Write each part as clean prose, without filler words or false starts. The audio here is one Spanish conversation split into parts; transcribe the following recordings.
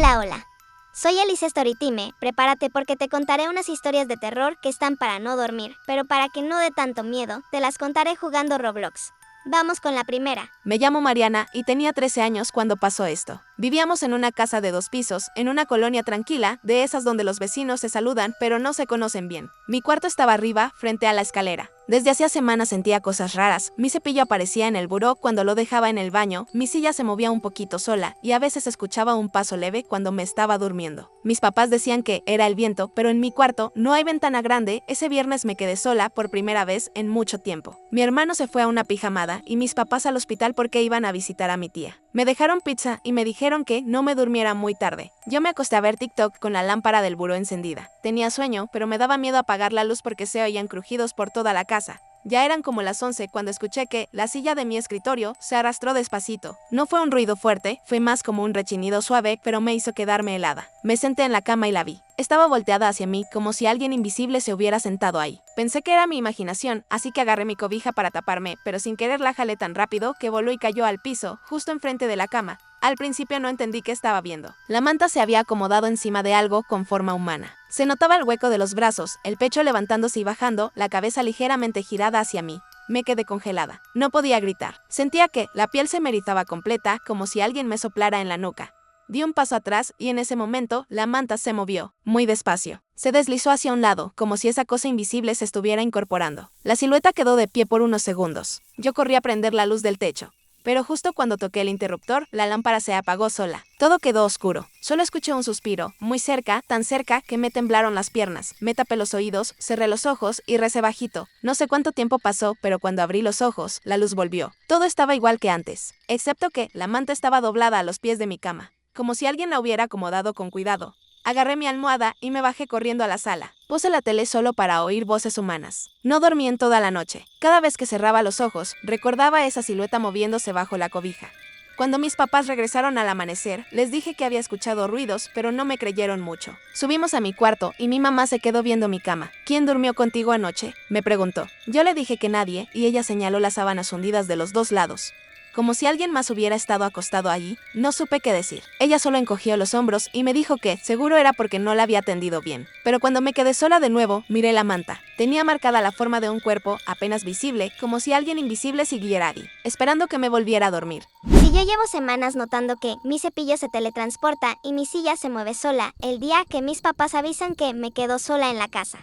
Hola, hola. Soy Elise Storytime, prepárate porque te contaré unas historias de terror que están para no dormir, pero para que no dé tanto miedo, te las contaré jugando Roblox. Vamos con la primera. Me llamo Mariana y tenía 13 años cuando pasó esto. Vivíamos en una casa de 2 pisos, en una colonia tranquila, de esas donde los vecinos se saludan pero no se conocen bien. Mi cuarto estaba arriba, frente a la escalera. Desde hacía semanas sentía cosas raras. Mi cepillo aparecía en el buró cuando lo dejaba en el baño, mi silla se movía un poquito sola y a veces escuchaba un paso leve cuando me estaba durmiendo. Mis papás decían que era el viento, pero en mi cuarto no hay ventana grande. Ese viernes me quedé sola por primera vez en mucho tiempo. Mi hermano se fue a una pijamada y mis papás al hospital porque iban a visitar a mi tía. Me dejaron pizza y me dijeron que no me durmiera muy tarde. Yo me acosté a ver TikTok con la lámpara del buró encendida. Tenía sueño, pero me daba miedo apagar la luz porque se oían crujidos por toda la casa. Ya eran como las 11 cuando escuché que la silla de mi escritorio se arrastró despacito. No fue un ruido fuerte, fue más como un rechinido suave, pero me hizo quedarme helada. Me senté en la cama y la vi. Estaba volteada hacia mí, como si alguien invisible se hubiera sentado ahí. Pensé que era mi imaginación, así que agarré mi cobija para taparme, pero sin querer la jalé tan rápido que voló y cayó al piso, justo enfrente de la cama. Al principio no entendí qué estaba viendo. La manta se había acomodado encima de algo con forma humana. Se notaba el hueco de los brazos, el pecho levantándose y bajando, la cabeza ligeramente girada hacia mí. Me quedé congelada. No podía gritar. Sentía que la piel se me erizaba completa, como si alguien me soplara en la nuca. Di un paso atrás y en ese momento la manta se movió, muy despacio. Se deslizó hacia un lado, como si esa cosa invisible se estuviera incorporando. La silueta quedó de pie por unos segundos. Yo corrí a prender la luz del techo. Pero justo cuando toqué el interruptor, la lámpara se apagó sola. Todo quedó oscuro. Solo escuché un suspiro, muy cerca, tan cerca que me temblaron las piernas. Me tapé los oídos, cerré los ojos y recé bajito. No sé cuánto tiempo pasó, pero cuando abrí los ojos, la luz volvió. Todo estaba igual que antes, excepto que la manta estaba doblada a los pies de mi cama, como si alguien la hubiera acomodado con cuidado. Agarré mi almohada y me bajé corriendo a la sala. Puse la tele solo para oír voces humanas. No dormí en toda la noche. Cada vez que cerraba los ojos, recordaba esa silueta moviéndose bajo la cobija. Cuando mis papás regresaron al amanecer, les dije que había escuchado ruidos, pero no me creyeron mucho. Subimos a mi cuarto y mi mamá se quedó viendo mi cama. ¿Quién durmió contigo anoche?, me preguntó. Yo le dije que nadie, y ella señaló las sábanas hundidas de los dos lados. Como si alguien más hubiera estado acostado allí, no supe qué decir. Ella solo encogió los hombros y me dijo que seguro era porque no la había atendido bien. Pero cuando me quedé sola de nuevo, miré la manta. Tenía marcada la forma de un cuerpo, apenas visible, como si alguien invisible siguiera ahí, esperando que me volviera a dormir. Si yo llevo semanas notando que mi cepillo se teletransporta y mi silla se mueve sola, el día que mis papás avisan que me quedo sola en la casa.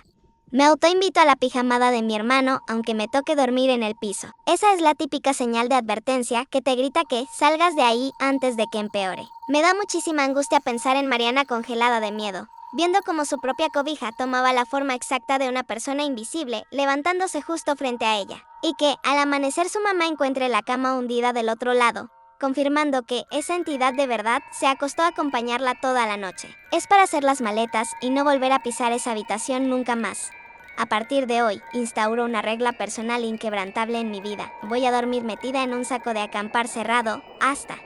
Me autoinvito a la pijamada de mi hermano, aunque me toque dormir en el piso. Esa es la típica señal de advertencia que te grita que salgas de ahí antes de que empeore. Me da muchísima angustia pensar en Mariana congelada de miedo, viendo cómo su propia cobija tomaba la forma exacta de una persona invisible, levantándose justo frente a ella. Y que, al amanecer, su mamá encuentre la cama hundida del otro lado, confirmando que esa entidad de verdad se acostó a acompañarla toda la noche. Es para hacer las maletas y no volver a pisar esa habitación nunca más. A partir de hoy, instauro una regla personal inquebrantable en mi vida. Voy a dormir metida en un saco de acampar cerrado hasta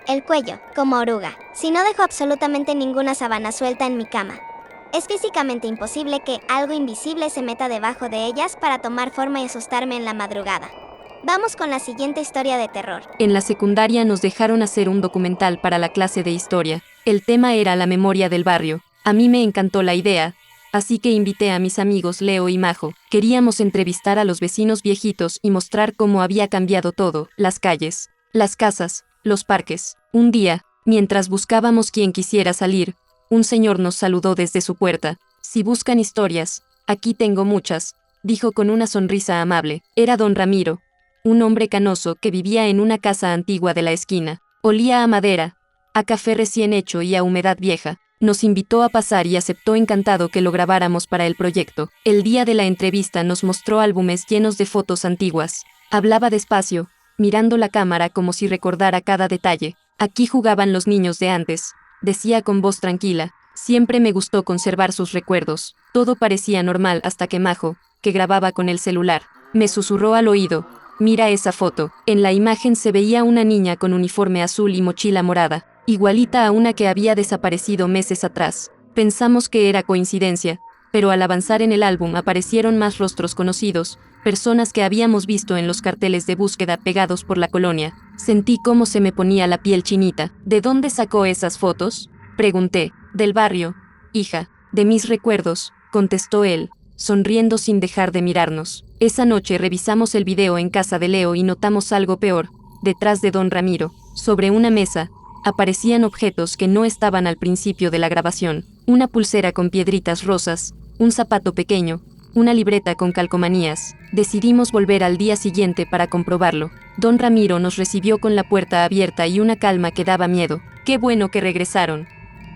el cuello, como oruga. Si no dejo absolutamente ninguna sábana suelta en mi cama, es físicamente imposible que algo invisible se meta debajo de ellas para tomar forma y asustarme en la madrugada. Vamos con la siguiente historia de terror. En la secundaria nos dejaron hacer un documental para la clase de historia. El tema era la memoria del barrio. A mí me encantó la idea, así que invité a mis amigos Leo y Majo. Queríamos entrevistar a los vecinos viejitos y mostrar cómo había cambiado todo: las calles, las casas, los parques. Un día, mientras buscábamos quien quisiera salir, un señor nos saludó desde su puerta. Si buscan historias, aquí tengo muchas, dijo con una sonrisa amable. Era don Ramiro, un hombre canoso que vivía en una casa antigua de la esquina. Olía a madera, a café recién hecho y a humedad vieja. Nos invitó a pasar y aceptó encantado que lo grabáramos para el proyecto. El día de la entrevista nos mostró álbumes llenos de fotos antiguas. Hablaba despacio, mirando la cámara como si recordara cada detalle. Aquí jugaban los niños de antes, decía con voz tranquila. Siempre me gustó conservar sus recuerdos. Todo parecía normal hasta que Majo, que grababa con el celular, me susurró al oído: mira esa foto. En la imagen se veía una niña con uniforme azul y mochila morada, igualita a una que había desaparecido meses atrás. Pensamos que era coincidencia, pero al avanzar en el álbum aparecieron más rostros conocidos, personas que habíamos visto en los carteles de búsqueda pegados por la colonia. Sentí cómo se me ponía la piel chinita. ¿De dónde sacó esas fotos?, Pregunté. Del barrio, hija. De mis recuerdos, contestó él, sonriendo sin dejar de mirarnos. Esa noche revisamos el video en casa de Leo y notamos algo peor. Detrás de don Ramiro, sobre una mesa, aparecían objetos que no estaban al principio de la grabación. Una pulsera con piedritas rosas, un zapato pequeño, una libreta con calcomanías. Decidimos volver al día siguiente para comprobarlo. Don Ramiro nos recibió con la puerta abierta y una calma que daba miedo. «Qué bueno que regresaron»,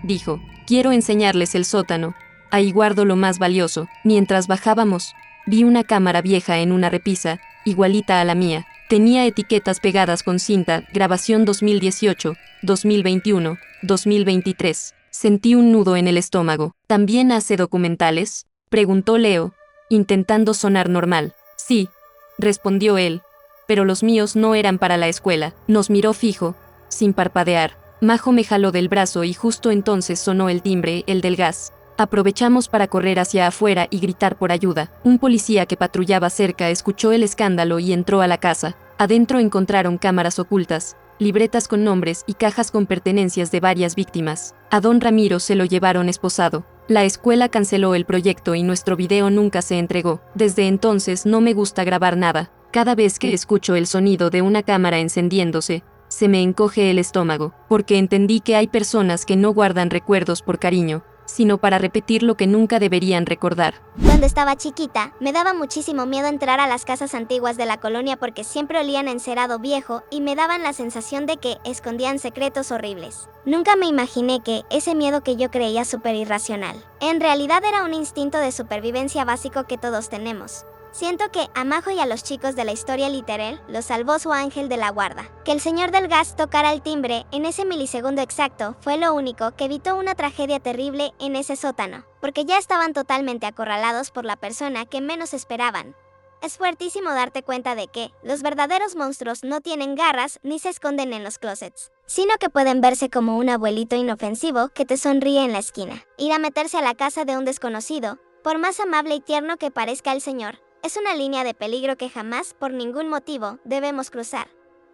dijo. «Quiero enseñarles el sótano. Ahí guardo lo más valioso». Mientras bajábamos, vi una cámara vieja en una repisa, igualita a la mía. Tenía etiquetas pegadas con cinta, grabación 2018, 2021, 2023. Sentí un nudo en el estómago. ¿También hace documentales?, preguntó Leo, intentando sonar normal. Sí, respondió él, pero los míos no eran para la escuela. Nos miró fijo, sin parpadear. Majo me jaló del brazo y justo entonces sonó el timbre, el del gas. Aprovechamos para correr hacia afuera y gritar por ayuda. Un policía que patrullaba cerca escuchó el escándalo y entró a la casa. Adentro encontraron cámaras ocultas, libretas con nombres y cajas con pertenencias de varias víctimas. A don Ramiro se lo llevaron esposado. La escuela canceló el proyecto y nuestro video nunca se entregó. Desde entonces no me gusta grabar nada. Cada vez que escucho el sonido de una cámara encendiéndose, se me encoge el estómago, porque entendí que hay personas que no guardan recuerdos por cariño, sino para repetir lo que nunca deberían recordar. Cuando estaba chiquita, me daba muchísimo miedo entrar a las casas antiguas de la colonia porque siempre olían a encerado viejo y me daban la sensación de que escondían secretos horribles. Nunca me imaginé que ese miedo que yo creía súper irracional, en realidad era un instinto de supervivencia básico que todos tenemos. Siento que a Majo y a los chicos de la historia literal los salvó su ángel de la guarda. Que el señor del gas tocara el timbre en ese milisegundo exacto fue lo único que evitó una tragedia terrible en ese sótano, porque ya estaban totalmente acorralados por la persona que menos esperaban. Es fuertísimo darte cuenta de que los verdaderos monstruos no tienen garras ni se esconden en los closets, sino que pueden verse como un abuelito inofensivo que te sonríe en la esquina. Ir a meterse a la casa de un desconocido, por más amable y tierno que parezca el señor, es una línea de peligro que jamás, por ningún motivo, debemos cruzar.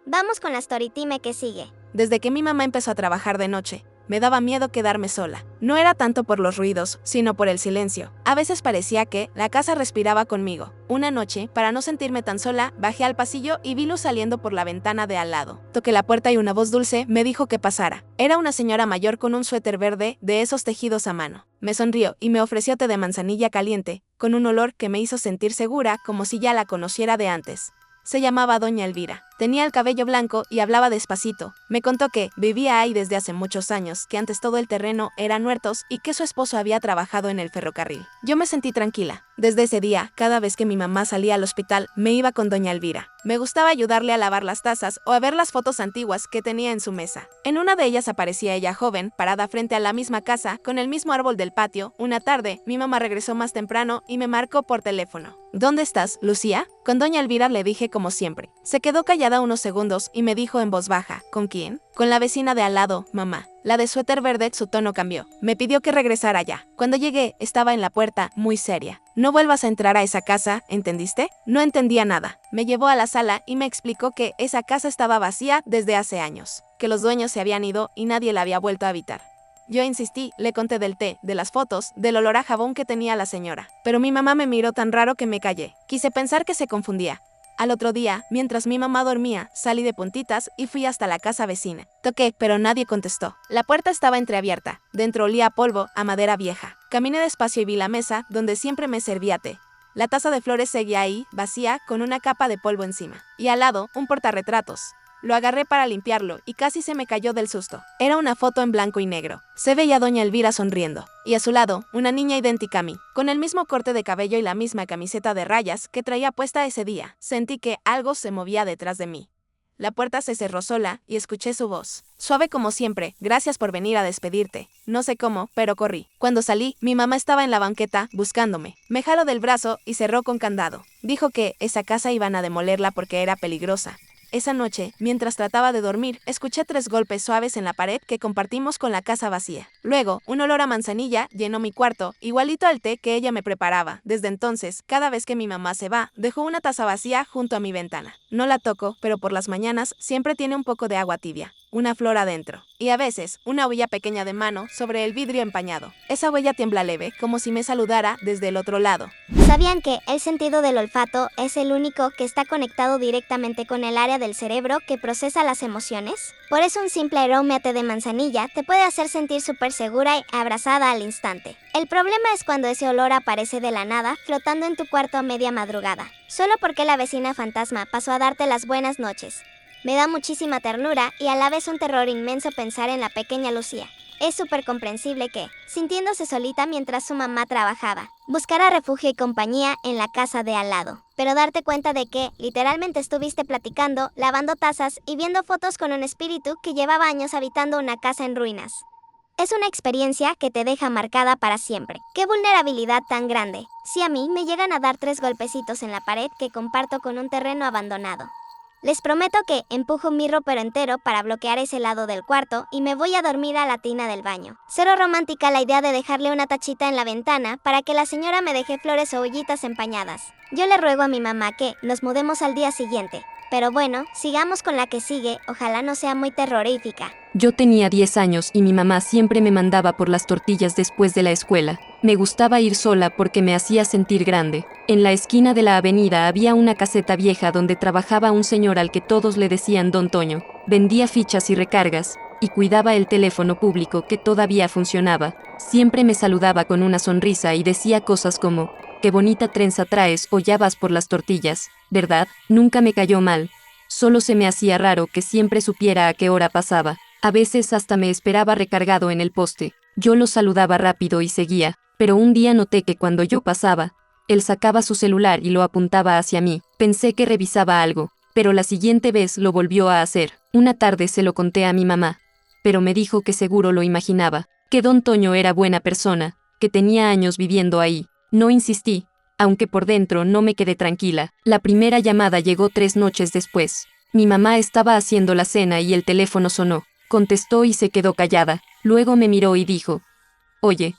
Vamos con la storytime que sigue. Desde que mi mamá empezó a trabajar de noche, me daba miedo quedarme sola. No era tanto por los ruidos, sino por el silencio. A veces parecía que la casa respiraba conmigo. Una noche, para no sentirme tan sola, bajé al pasillo y vi luz saliendo por la ventana de al lado. Toqué la puerta y una voz dulce me dijo que pasara. Era una señora mayor con un suéter verde de esos tejidos a mano. Me sonrió y me ofreció té de manzanilla caliente, con un olor que me hizo sentir segura como si ya la conociera de antes. Se llamaba Doña Elvira. Tenía el cabello blanco y hablaba despacito. Me contó que vivía ahí desde hace muchos años, que antes todo el terreno eran huertos y que su esposo había trabajado en el ferrocarril. Yo me sentí tranquila. Desde ese día, cada vez que mi mamá salía al hospital, me iba con Doña Elvira. Me gustaba ayudarle a lavar las tazas o a ver las fotos antiguas que tenía en su mesa. En una de ellas aparecía ella joven, parada frente a la misma casa, con el mismo árbol del patio. Una tarde, mi mamá regresó más temprano y me marcó por teléfono. ¿Dónde estás, Lucía? Con Doña Elvira le dije como siempre. Se quedó callada unos segundos y me dijo en voz baja, ¿con quién? Con la vecina de al lado, mamá. La de suéter verde, su tono cambió. Me pidió que regresara ya. Cuando llegué, estaba en la puerta, muy seria. No vuelvas a entrar a esa casa, ¿entendiste? No entendía nada. Me llevó a la sala y me explicó que esa casa estaba vacía desde hace años, que los dueños se habían ido y nadie la había vuelto a habitar. Yo insistí, le conté del té, de las fotos, del olor a jabón que tenía la señora. Pero mi mamá me miró tan raro que me callé. Quise pensar que se confundía. Al otro día, mientras mi mamá dormía, salí de puntitas y fui hasta la casa vecina. Toqué, pero nadie contestó. La puerta estaba entreabierta. Dentro olía a polvo, a madera vieja. Caminé despacio y vi la mesa, donde siempre me servía té. La taza de flores seguía ahí, vacía, con una capa de polvo encima. Y al lado, un portarretratos. Lo agarré para limpiarlo y casi se me cayó del susto. Era una foto en blanco y negro. Se veía a Doña Elvira sonriendo. Y a su lado, una niña idéntica a mí, con el mismo corte de cabello y la misma camiseta de rayas que traía puesta ese día. Sentí que algo se movía detrás de mí. La puerta se cerró sola y escuché su voz. Suave como siempre, gracias por venir a despedirte. No sé cómo, pero corrí. Cuando salí, mi mamá estaba en la banqueta, buscándome. Me jaló del brazo y cerró con candado. Dijo que esa casa iban a demolerla porque era peligrosa. Esa noche, mientras trataba de dormir, escuché 3 golpes suaves en la pared que compartimos con la casa vacía. Luego, un olor a manzanilla llenó mi cuarto, igualito al té que ella me preparaba. Desde entonces, cada vez que mi mamá se va, dejó una taza vacía junto a mi ventana. No la toco, pero por las mañanas siempre tiene un poco de agua tibia. una flor adentro, y a veces una huella pequeña de mano sobre el vidrio empañado. Esa huella tiembla leve, como si me saludara desde el otro lado. ¿Sabían que el sentido del olfato es el único que está conectado directamente con el área del cerebro que procesa las emociones? Por eso un simple aroma a té de manzanilla te puede hacer sentir súper segura y abrazada al instante. El problema es cuando ese olor aparece de la nada, flotando en tu cuarto a media madrugada, solo porque la vecina fantasma pasó a darte las buenas noches. Me da muchísima ternura y a la vez un terror inmenso pensar en la pequeña Lucía. Es súper comprensible que, sintiéndose solita mientras su mamá trabajaba, buscara refugio y compañía en la casa de al lado. Pero darte cuenta de que, literalmente estuviste platicando, lavando tazas y viendo fotos con un espíritu que llevaba años habitando una casa en ruinas. Es una experiencia que te deja marcada para siempre. ¡Qué vulnerabilidad tan grande! Si a mí me llegan a dar 3 golpecitos en la pared que comparto con un terreno abandonado. Les prometo que empujo mi ropero entero para bloquear ese lado del cuarto y me voy a dormir a la tina del baño. Cero romántica la idea de dejarle una tachita en la ventana para que la señora me deje flores o ollitas empañadas. Yo le ruego a mi mamá que nos mudemos al día siguiente. Pero bueno, sigamos con la que sigue, ojalá no sea muy terrorífica. Yo tenía 10 años y mi mamá siempre me mandaba por las tortillas después de la escuela. Me gustaba ir sola porque me hacía sentir grande. En la esquina de la avenida había una caseta vieja donde trabajaba un señor al que todos le decían Don Toño. Vendía fichas y recargas, y cuidaba el teléfono público que todavía funcionaba. Siempre me saludaba con una sonrisa y decía cosas como, «Qué bonita trenza traes» o «Ya vas por las tortillas», ¿verdad? Nunca me cayó mal. Solo se me hacía raro que siempre supiera a qué hora pasaba. A veces hasta me esperaba recargado en el poste. Yo lo saludaba rápido y seguía, pero un día noté que cuando yo pasaba, él sacaba su celular y lo apuntaba hacia mí. Pensé que revisaba algo, pero la siguiente vez lo volvió a hacer. Una tarde se lo conté a mi mamá, pero me dijo que seguro lo imaginaba, que Don Toño era buena persona, que tenía años viviendo ahí. No insistí, aunque por dentro no me quedé tranquila. La primera llamada llegó 3 noches después. Mi mamá estaba haciendo la cena y el teléfono sonó. Contestó y se quedó callada. Luego me miró y dijo, «Oye,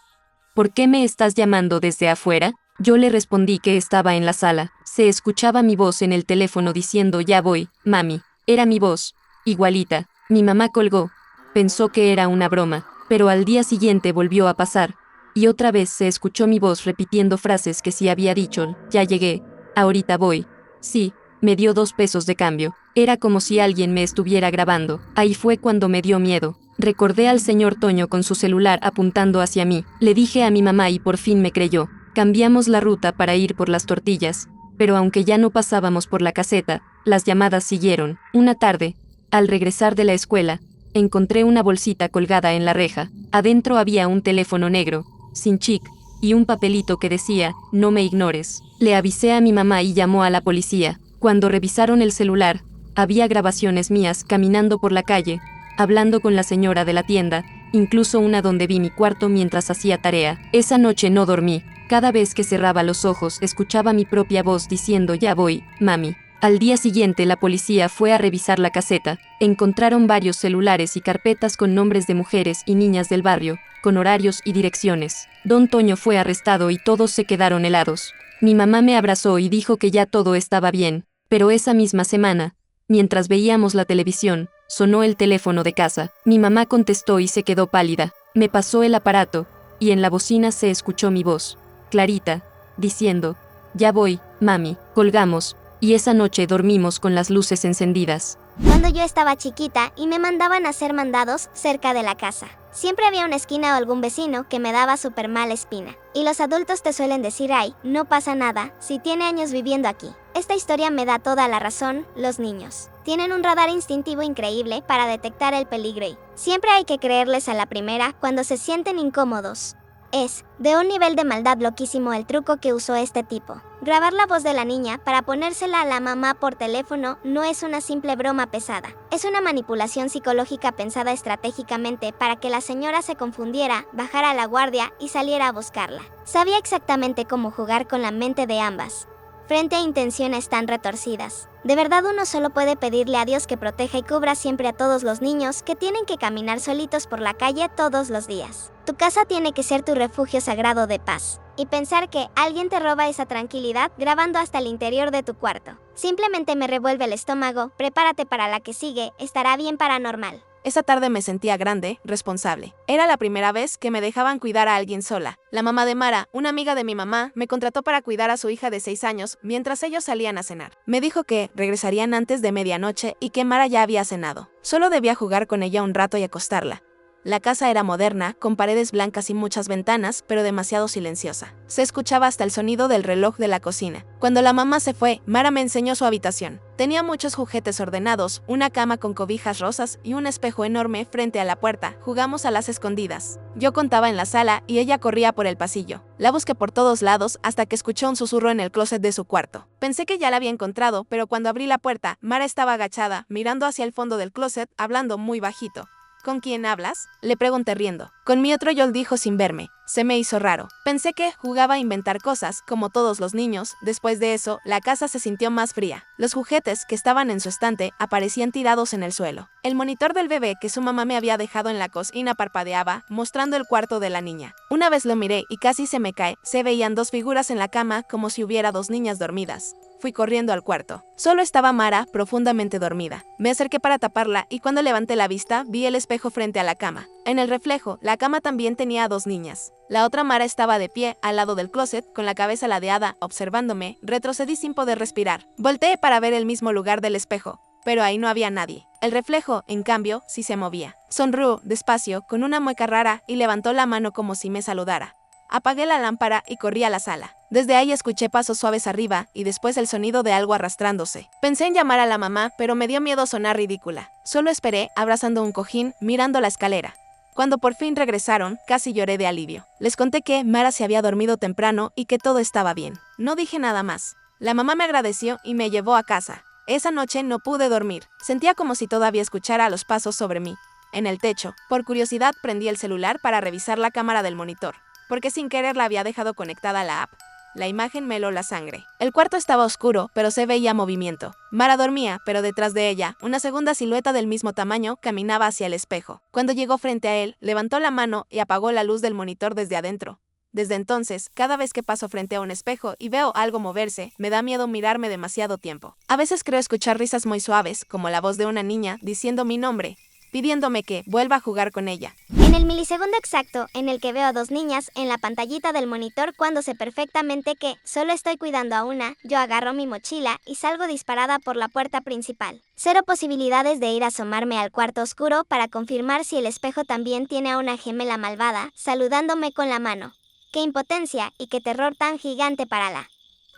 ¿por qué me estás llamando desde afuera?» Yo le respondí que estaba en la sala. Se escuchaba mi voz en el teléfono diciendo «Ya voy, mami». Era mi voz, igualita. Mi mamá colgó. Pensó que era una broma, pero al día siguiente volvió a pasar. Y otra vez se escuchó mi voz repitiendo frases que sí había dicho, «Ya llegué, ahorita voy». Sí, me dio 2 pesos de cambio. Era como si alguien me estuviera grabando. Ahí fue cuando me dio miedo. Recordé al señor Toño con su celular apuntando hacia mí. Le dije a mi mamá y por fin me creyó. Cambiamos la ruta para ir por las tortillas, pero aunque ya no pasábamos por la caseta, las llamadas siguieron. Una tarde, al regresar de la escuela, encontré una bolsita colgada en la reja. Adentro había un teléfono negro, sin chip, y un papelito que decía, «No me ignores». Le avisé a mi mamá y llamó a la policía. Cuando revisaron el celular, había grabaciones mías caminando por la calle, hablando con la señora de la tienda, incluso una donde vi mi cuarto mientras hacía tarea. Esa noche no dormí. Cada vez que cerraba los ojos escuchaba mi propia voz diciendo «Ya voy, mami». Al día siguiente la policía fue a revisar la caseta. Encontraron varios celulares y carpetas con nombres de mujeres y niñas del barrio, con horarios y direcciones. Don Toño fue arrestado y todos se quedaron helados. Mi mamá me abrazó y dijo que ya todo estaba bien, pero esa misma semana, mientras veíamos la televisión, sonó el teléfono de casa. Mi mamá contestó y se quedó pálida. Me pasó el aparato, y en la bocina se escuchó mi voz, clarita, diciendo, «Ya voy, mami». Colgamos, y esa noche dormimos con las luces encendidas. Cuando yo estaba chiquita y me mandaban a hacer mandados cerca de la casa, siempre había una esquina o algún vecino que me daba súper mala espina. Y los adultos te suelen decir, «Ay, no pasa nada, si tiene años viviendo aquí». Esta historia me da toda la razón. Los niños tienen un radar instintivo increíble para detectar el peligro y siempre hay que creerles a la primera cuando se sienten incómodos. Es de un nivel de maldad loquísimo el truco que usó este tipo. Grabar la voz de la niña para ponérsela a la mamá por teléfono no es una simple broma pesada. Es una manipulación psicológica pensada estratégicamente para que la señora se confundiera, bajara la guardia y saliera a buscarla. Sabía exactamente cómo jugar con la mente de ambas, frente a intenciones tan retorcidas. De verdad uno solo puede pedirle a Dios que proteja y cubra siempre a todos los niños que tienen que caminar solitos por la calle todos los días. Tu casa tiene que ser tu refugio sagrado de paz. Y pensar que alguien te roba esa tranquilidad grabando hasta el interior de tu cuarto simplemente me revuelve el estómago. Prepárate para la que sigue, estará bien paranormal. Esa tarde me sentía grande, responsable. Era la primera vez que me dejaban cuidar a alguien sola. La mamá de Mara, una amiga de mi mamá, me contrató para cuidar a su hija de 6 años mientras ellos salían a cenar. Me dijo que regresarían antes de medianoche y que Mara ya había cenado. Solo debía jugar con ella un rato y acostarla. La casa era moderna, con paredes blancas y muchas ventanas, pero demasiado silenciosa. Se escuchaba hasta el sonido del reloj de la cocina. Cuando la mamá se fue, Mara me enseñó su habitación. Tenía muchos juguetes ordenados, una cama con cobijas rosas y un espejo enorme frente a la puerta. Jugamos a las escondidas. Yo contaba en la sala y ella corría por el pasillo. La busqué por todos lados hasta que escuchó un susurro en el closet de su cuarto. Pensé que ya la había encontrado, pero cuando abrí la puerta, Mara estaba agachada, mirando hacia el fondo del closet, hablando muy bajito. ¿Con quién hablas?, le pregunté riendo. Con mi otro yo, dijo sin verme. Se me hizo raro. Pensé que jugaba a inventar cosas, como todos los niños. Después de eso, la casa se sintió más fría. Los juguetes que estaban en su estante aparecían tirados en el suelo. El monitor del bebé que su mamá me había dejado en la cocina parpadeaba, mostrando el cuarto de la niña. Una vez lo miré y casi se me cae. Se veían 2 figuras en la cama, como si hubiera 2 niñas dormidas. Fui corriendo al cuarto. Solo estaba Mara, profundamente dormida. Me acerqué para taparla y cuando levanté la vista, vi el espejo frente a la cama. En el reflejo, la cama también tenía a 2 niñas. La otra Mara estaba de pie, al lado del closet, con la cabeza ladeada, observándome. Retrocedí sin poder respirar. Volteé para ver el mismo lugar del espejo, pero ahí no había nadie. El reflejo, en cambio, sí se movía. Sonrió, despacio, con una mueca rara, y levantó la mano como si me saludara. Apagué la lámpara y corrí a la sala. Desde ahí escuché pasos suaves arriba y después el sonido de algo arrastrándose. Pensé en llamar a la mamá, pero me dio miedo sonar ridícula. Solo esperé, abrazando un cojín, mirando la escalera. Cuando por fin regresaron, casi lloré de alivio. Les conté que Mara se había dormido temprano y que todo estaba bien. No dije nada más. La mamá me agradeció y me llevó a casa. Esa noche no pude dormir. Sentía como si todavía escuchara los pasos sobre mí. En el techo, por curiosidad prendí el celular para revisar la cámara del monitor, porque sin querer la había dejado conectada a la app. La imagen me heló la sangre. El cuarto estaba oscuro, pero se veía movimiento. Mara dormía, pero detrás de ella, una segunda silueta del mismo tamaño caminaba hacia el espejo. Cuando llegó frente a él, levantó la mano y apagó la luz del monitor desde adentro. Desde entonces, cada vez que paso frente a un espejo y veo algo moverse, me da miedo mirarme demasiado tiempo. A veces creo escuchar risas muy suaves, como la voz de una niña diciendo mi nombre, pidiéndome que vuelva a jugar con ella. En el milisegundo exacto en el que veo a 2 niñas en la pantallita del monitor, cuando sé perfectamente que solo estoy cuidando a una, yo agarro mi mochila y salgo disparada por la puerta principal. 0 posibilidades de ir a asomarme al cuarto oscuro para confirmar si el espejo también tiene a una gemela malvada, saludándome con la mano. ¡Qué impotencia y qué terror tan gigante para la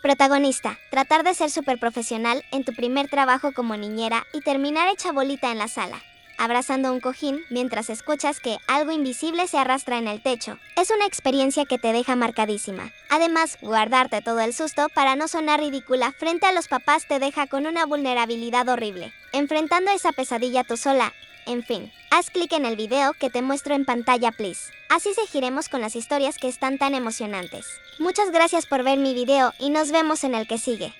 protagonista! Tratar de ser súper profesional en tu primer trabajo como niñera y terminar hecha bolita en la sala, abrazando un cojín mientras escuchas que algo invisible se arrastra en el techo. Es una experiencia que te deja marcadísima. Además, guardarte todo el susto para no sonar ridícula frente a los papás te deja con una vulnerabilidad horrible, enfrentando esa pesadilla tú sola. En fin, haz clic en el video que te muestro en pantalla, please. Así seguiremos con las historias que están tan emocionantes. Muchas gracias por ver mi video y nos vemos en el que sigue.